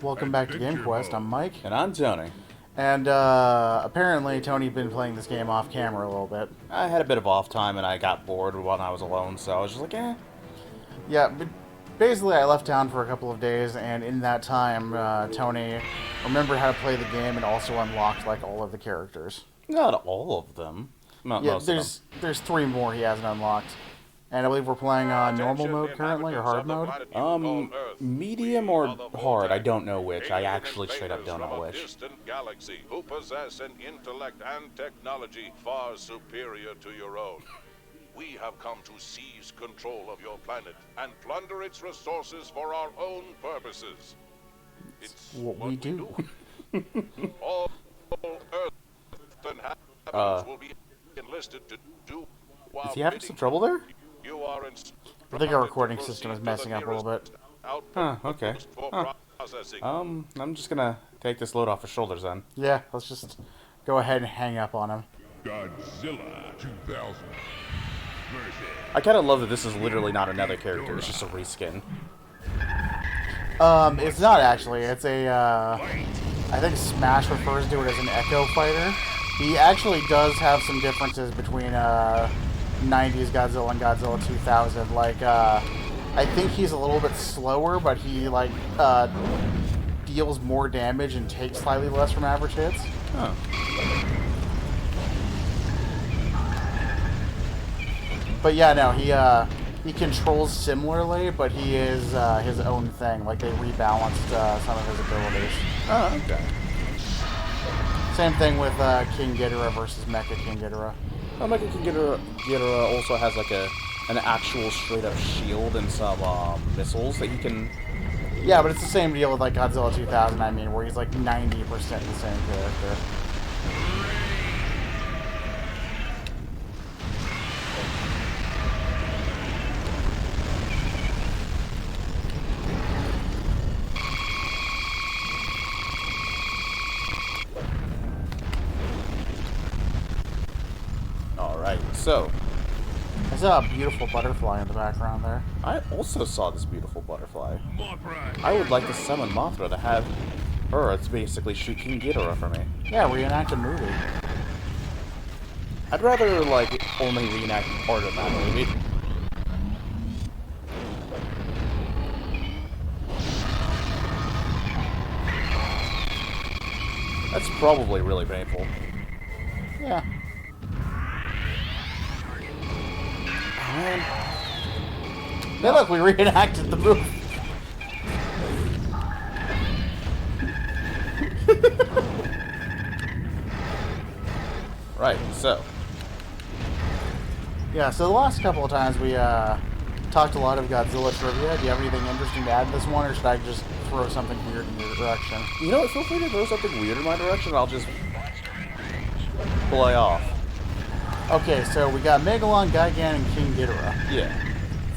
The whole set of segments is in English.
Welcome back to Game Quest. I'm Mike. And I'm Tony. And apparently Tony's been playing this game off camera a little bit. I had a bit of off time and I got bored when I was alone, so I was just like, eh. Yeah, but basically I left town for a couple of days, and in that time, Tony remembered how to play the game and also unlocked like all of the characters. Not all of them. Not Yeah, most of them. there's 3 more he hasn't unlocked. And I believe we're playing on normal mode currently, or hard mode. Medium or hard, I don't know which. I actually straight up don't know which. Distant galaxy who possess an intellect and technology far superior to your own. We have come to seize control of your planet and plunder its resources for our own purposes. It's What we do. All Earth inhabitants will be enlisted to do Is he having some trouble there? You are I think our recording system is messing up a little bit. Huh, okay. Huh. I'm just gonna take this load off his shoulders then. Yeah, let's just go ahead and hang up on him. Godzilla 2000 versus I kind of love that this is literally not another character, it's just a reskin. It's not actually. It's a, I think Smash refers to it as an Echo Fighter. He actually does have some differences between, 90s Godzilla and Godzilla 2000. Like, I think he's a little bit slower, but he, like, deals more damage and takes slightly less from average hits. Huh. But yeah, no, he controls similarly, but he is his own thing. Like, they rebalanced some of his abilities. Oh, okay. Same thing with King Ghidorah versus Mecha King Ghidorah. Well, Mecha King Ghidorah also has like an actual straight up shield and some missiles that he can. Yeah, but it's the same deal with like Godzilla 2000. I mean, where he's like 90% the same character. Alright, so I saw a beautiful butterfly in the background there. I also saw this beautiful butterfly. Mothra. I would like to summon Mothra to have her. It's basically shoot King Ghidorah for me. Yeah, reenact a movie. I'd rather like only reenact part of that movie. That's probably really painful. Yeah. Man, Hey, look, we reenacted the movie. right, so Yeah, so the last couple of times we talked a lot of Godzilla trivia. Do you have anything interesting to add to this one, or should I just throw something weird in your direction? you know what, feel free to throw something weird in my direction, I'll just play off. Okay, so we got Megalon, Gigan, and King Ghidorah. Yeah.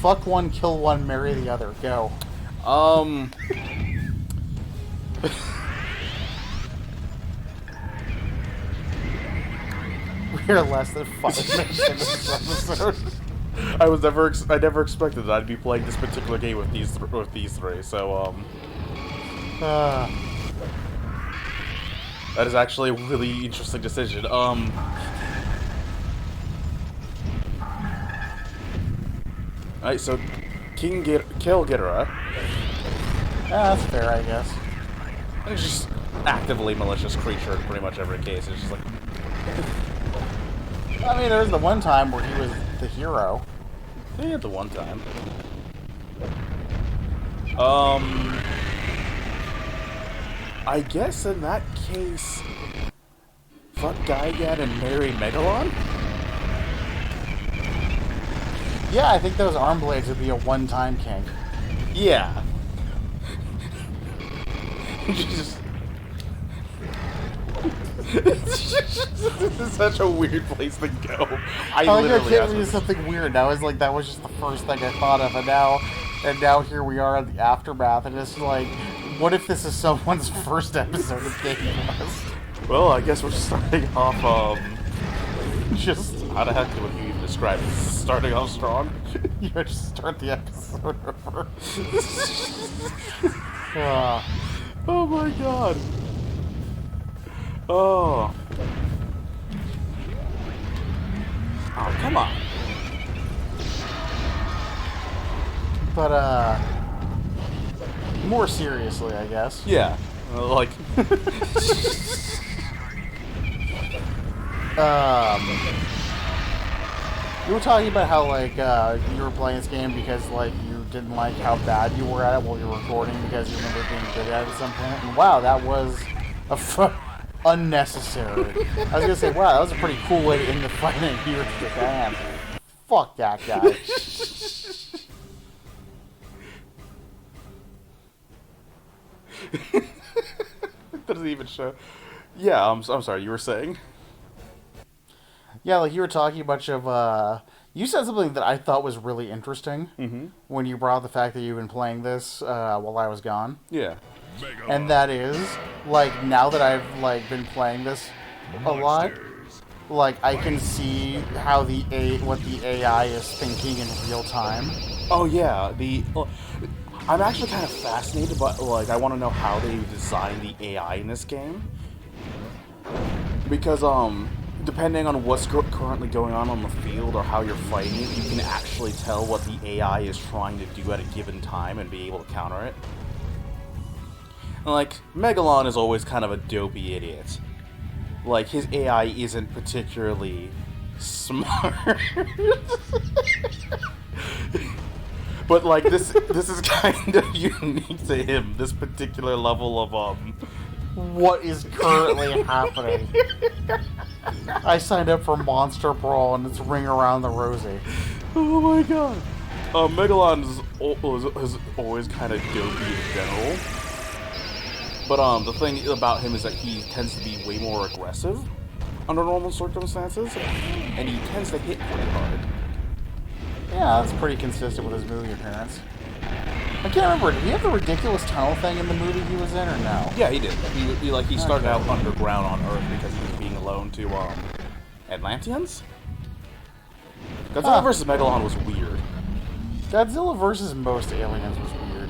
Fuck one, kill one, marry the other. Go. We're less than 5 minutes into this episode. I never expected that I'd be playing this particular game with these three. So that is actually a really interesting decision. Alright, so kill Ghidorah. Yeah, that's fair, I guess. It's just actively malicious creature in pretty much every case. It's just like I mean, there was the one time where he was the hero. yeah, the one time. I guess in that case, fuck Gigan and marry Megalon? Yeah, I think those arm blades would be a one-time kink. Yeah. Just... this is such a weird place to go. I Oh, you're literally kidding me, something weird. I was like, that was just the first thing I thought of, and now here we are in the aftermath, and it's like, what if this is someone's first episode of Game Quest? Well, I guess we're starting off, Just, how the heck would you even describe it? Starting off strong? you just start the episode over. uh, Oh my god. Oh. Oh, come on. But, more seriously, I guess. Yeah. Like... You were talking about how, like, you were playing this game because, like, you didn't like how bad you were at it while you were recording because you remember being good at it at some point. And wow, that was unnecessary. I was gonna say, wow, that was a pretty cool way to end the fight, and you were just like, damn, fuck that guy. It doesn't even show. Yeah, I'm sorry, you were saying? Yeah, like you were talking a bunch of, you said something that I thought was really interesting when you brought up the fact that you've been playing this while I was gone. Yeah. And that is, like, now that I've, like, been playing this a lot, like, I can see how what the AI is thinking in real time. Oh yeah, I'm actually kind of fascinated, but like I want to know how they designed the AI in this game, because depending on what's currently going on the field or how you're fighting it, you can actually tell what the AI is trying to do at a given time and be able to counter it. And like Megalon is always kind of a dopey idiot. Like his AI isn't particularly smart. But like this is kind of unique to him. This particular level of What is currently happening? I signed up for Monster Brawl and it's Ring Around the Rosie. Oh my god. Megalon is always kind of dopey in general. But the thing about him is that he tends to be way more aggressive under normal circumstances, and he tends to hit pretty hard. Yeah, that's pretty consistent with his movie appearance. I can't remember, did he have the ridiculous tunnel thing in the movie he was in, or no? Yeah, he did. He started out underground on Earth because he was being alone to Atlanteans. Godzilla vs. Megalon was weird. Godzilla versus most aliens was weird.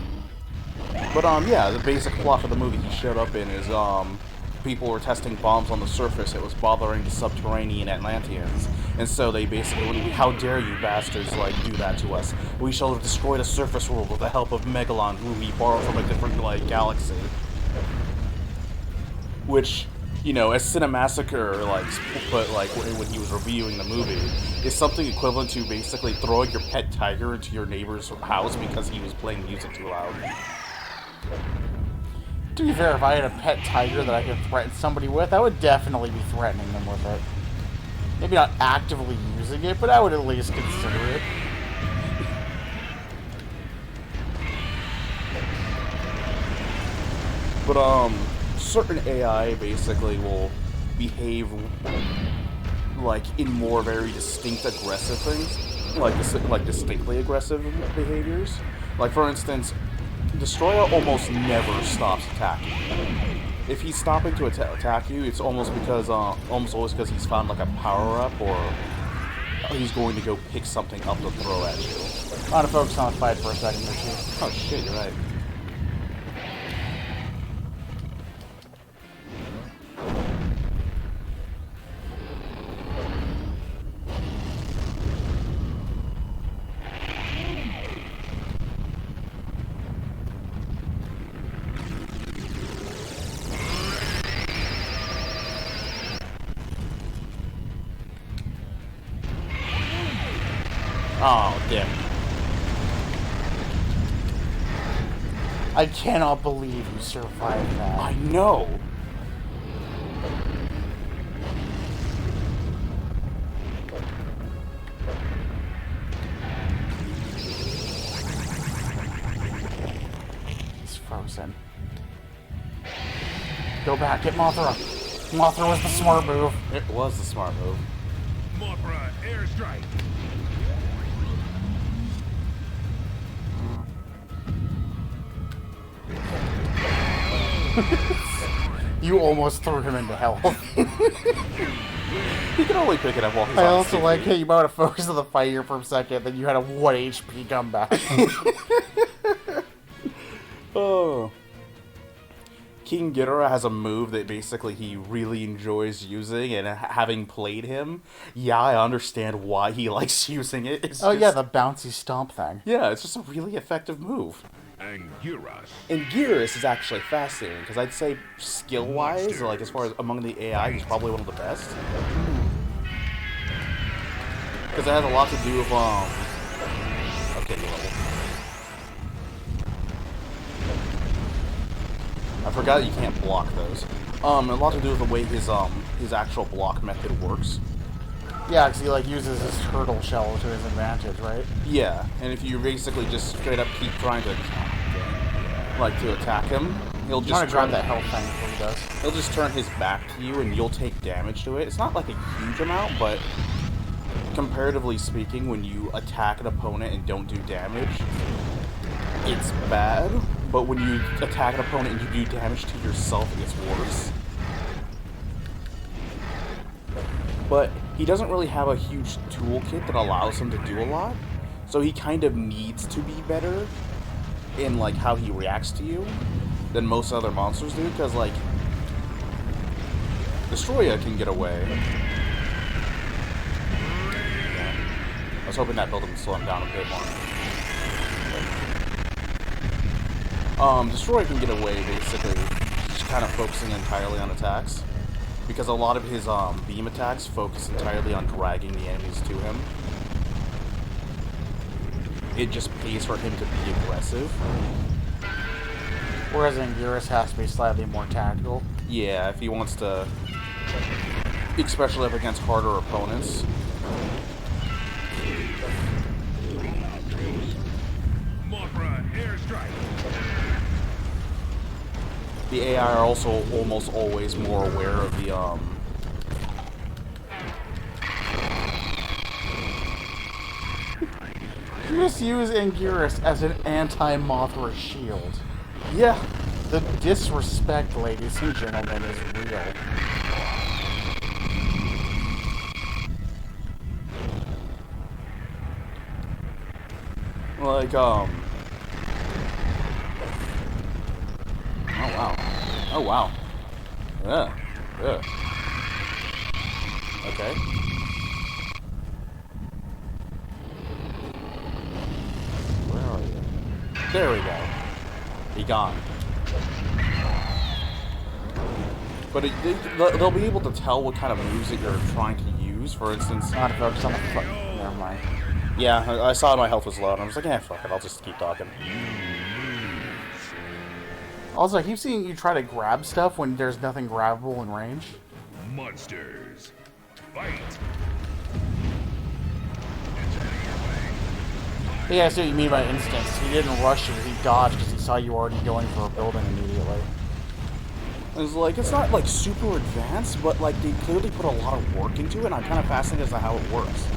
But yeah, the basic plot for the movie he showed up in is people were testing bombs on the surface. It was bothering the subterranean Atlanteans, and so they basically, how dare you bastards, like, do that to us? We shall destroy the surface world with the help of Megalon, who we borrowed from a different, like, galaxy. Which, you know, as Cinemassacre, like, put, like, when he was reviewing the movie, is something equivalent to basically throwing your pet tiger into your neighbor's house because he was playing music too loud. To be fair, if I had a pet tiger that I could threaten somebody with, I would definitely be threatening them with it. Maybe not actively using it, but I would at least consider it. But, certain AI basically will behave, like, in more very distinct aggressive things. Like distinctly aggressive behaviors. Like, for instance, Destroyer almost never stops attacking. If he's stopping to attack you, it's almost always because he's found like a power-up, or he's going to go pick something up to throw at you. I want to focus on the fight for a second, Richie. Oh shit, you're right. Oh, damn. I cannot believe you survived that. I know. He's frozen. Go back, get Mothra. Mothra was the smart move. It was the smart move. Mothra, airstrike. You almost threw him into hell. He can only pick it up while he's I on also TV. like, hey, you might want to focus on the fight here for a second, then you had a 1 HP comeback. Oh. King Ghidorah has a move that basically he really enjoys using, and having played him, yeah, I understand why he likes using it. Yeah, the bouncy stomp thing. Yeah, it's just a really effective move. Anguirus. And Gearus is actually fascinating, because I'd say skill-wise, like as far as among the AI, he's probably one of the best. Because it has a lot to do with, okay, level. I forgot you can't block those. A lot to do with the way his actual block method works. Yeah, because he like uses his turtle shell to his advantage, right? Yeah, and if you basically just straight up keep trying to, like, to attack him, he'll You want just to grab that health thing before he does. he'll just turn his back to you, and you'll take damage to it. It's not like a huge amount, but comparatively speaking, when you attack an opponent and don't do damage, it's bad. But when you attack an opponent and you do damage to yourself, it's worse. But he doesn't really have a huge toolkit that allows him to do a lot, so he kind of needs to be better in like how he reacts to you than most other monsters do, because like Destroya can get away. Yeah. I was hoping that building would slow him down a bit more. Destroy can get away basically just kind of focusing entirely on attacks, because a lot of his beam attacks focus entirely on dragging the enemies to him. It just pays for him to be aggressive. Whereas Anguirus has to be slightly more tactical. Yeah, if he wants to, especially up against harder opponents. Mothra airstrike. The AI are also almost always more aware of the You just use Anguirus as an anti-Mothra shield. yeah. The disrespect, ladies and gentlemen, is real. Like, oh wow. Oh wow. Yeah. Yeah. Okay. Where are you? There we go. Be gone. But they'll be able to tell what kind of moves that you're trying to use. For instance, Not to focus on the never mind. yeah, I saw my health was low, and I was like, eh, fuck it, I'll just keep talking. Also, I keep seeing you try to grab stuff when there's nothing grabbable in range. Monsters. Fight. Yeah, I see what you mean by instincts. He didn't rush you, he dodged because he saw you already going for a building immediately. It's like, it's not like super advanced, but like they clearly put a lot of work into it, and I'm kind of fascinated as to how it works.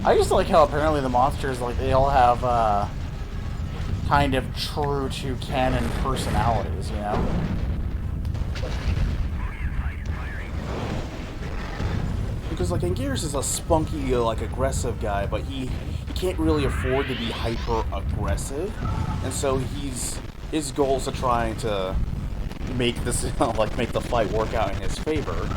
I just like how apparently the monsters, like, they all have, kind of true to canon personalities, you know? Because like Anguirus is a spunky, like aggressive guy, but he can't really afford to be hyper aggressive, and so his goal is to trying to make this like make the fight work out in his favor.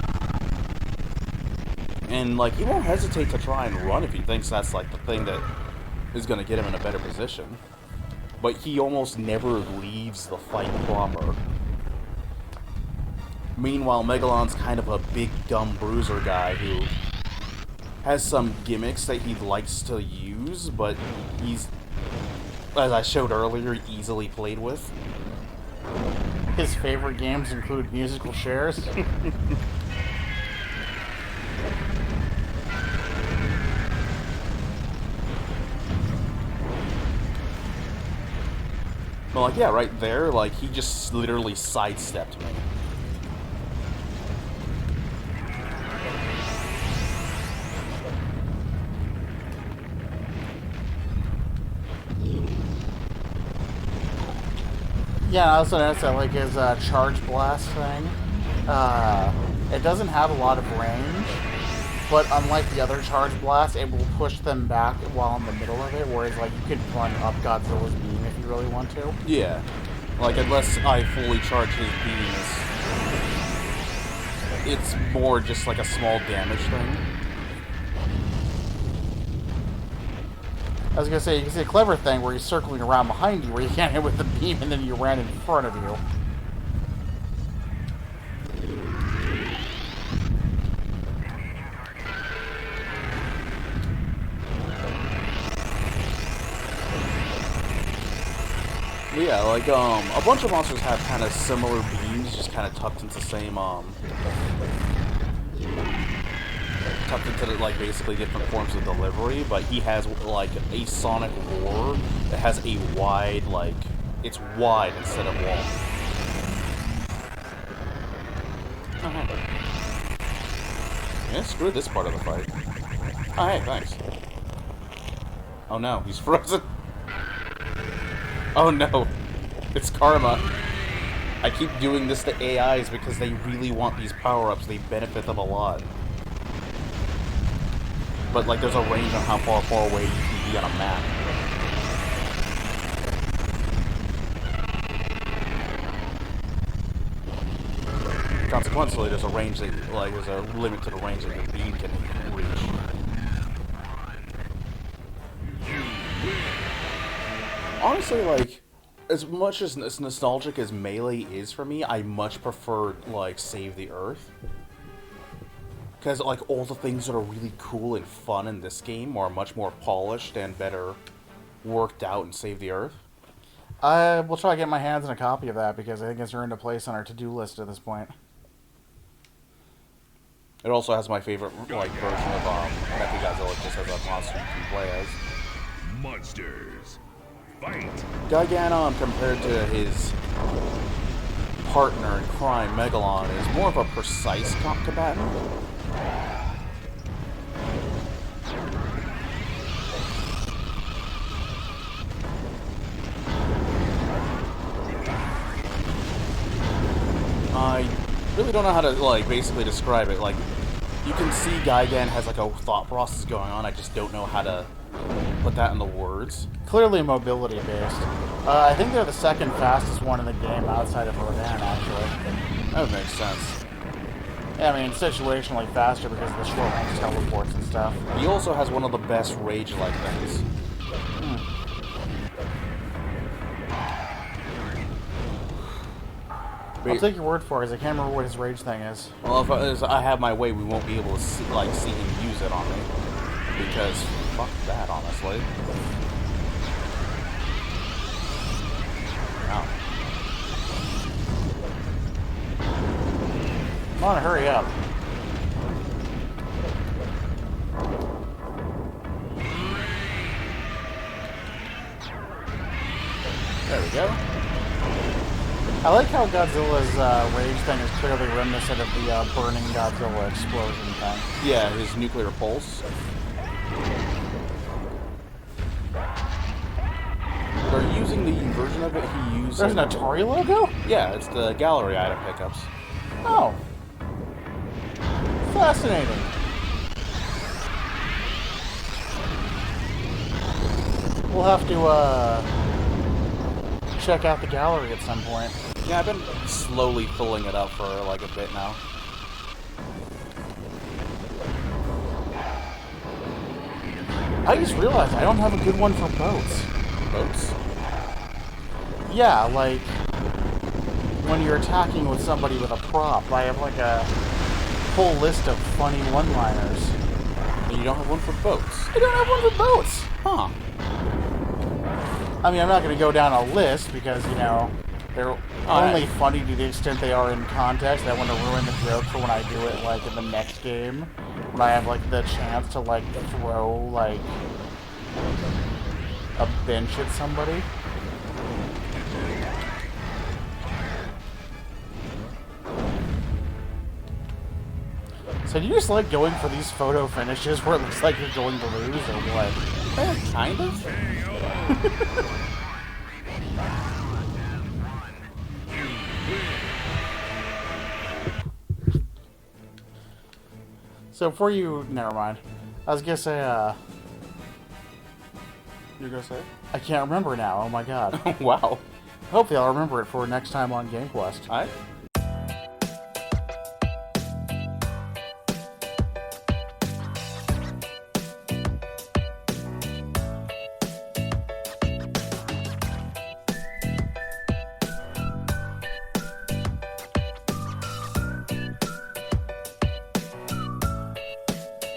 And like he won't hesitate to try and run if he thinks that's like the thing that is going to get him in a better position. But he almost never leaves the fight proper. Meanwhile, Megalon's kind of a big dumb bruiser guy who has some gimmicks that he likes to use, but he's, as I showed earlier, easily played with. His favorite games include musical chairs. But like, yeah, right there, like, he just literally sidestepped me. Yeah, I also noticed that, like, his charge blast thing, it doesn't have a lot of range, but unlike the other charge blasts, it will push them back while in the middle of it, whereas, like, you could run up Godzilla's beam if you really want to. Yeah. Like, unless I fully charge his beams, it's more just like a small damage thing. I was gonna say, you can see a clever thing where he's circling around behind you, where you can't hit with the beam, and then you ran in front of you. Yeah, like, a bunch of monsters have kind of similar beams, just kind of tucked into the same, tucked into, like, basically different forms of delivery, but he has, like, a sonic roar that has a wide, like, it's wide instead of long. Oh, hey. Yeah, screw this part of the fight. Oh, hey, thanks. Oh no, he's frozen. Oh no, it's karma. I keep doing this to AIs because they really want these power-ups. They benefit them a lot. But, like, there's a range on how far away you can be on a map. Consequently, there's a range that, like, there's a limit to the range that your beam can reach. Honestly, like, as much as nostalgic as Melee is for me, I much prefer, like, Save the Earth. Because, like, all the things that are really cool and fun in this game are much more polished and better worked out in Save the Earth. I will try to get my hands on a copy of that, because I think it's earned a place on our to-do list at this point. It also has my favorite, like, version of Mechagodzilla, just as a monster you can play as. Monsters. Fight. Giganon, compared to his partner in crime, Megalon, is more of a precise combatant. I really don't know how to, like, basically describe it. Like, you can see Gigan has, like, a thought process going on. I just don't know how to put that into words. Clearly mobility based. I think they're the second fastest one in the game outside of Rodan, actually. That would make sense. Yeah, I mean, situationally faster because of the short range teleports and stuff. He also has one of the best rage-like things. I'll take your word for it, because I can't remember what his rage thing is. Well, if I have my way, we won't be able to see, like, see him use it on me. Because, fuck that, honestly. Wow. Come on, hurry up. There we go. I like how Godzilla's rage thing is clearly reminiscent of the burning Godzilla explosion thing. Yeah, his nuclear pulse. They're using the version of it he used. There's an Atari logo? Yeah, it's the gallery item pickups. Oh. Fascinating. We'll have to check out the gallery at some point. Yeah, I've been slowly filling it up for, like, a bit now. I just realized I don't have a good one for boats. Boats? Yeah, like when you're attacking with somebody with a prop, I have like a full list of funny one-liners. And you don't have one for boats? I don't have one for boats. Huh. I mean, I'm not going to go down a list because, you know, they're only funny to the extent they are in context. I want to ruin the joke for when I do it, like, in the next game. When I have, like, the chance to, like, throw, like, a bench at somebody. So do you just like going for these photo finishes where it looks like you're going to lose, or what? Kind of. So before you... Never mind. I was gonna say, You're gonna say? I can't remember now. Oh my god. Wow. Hopefully I'll remember it for next time on Game Quest. Alright.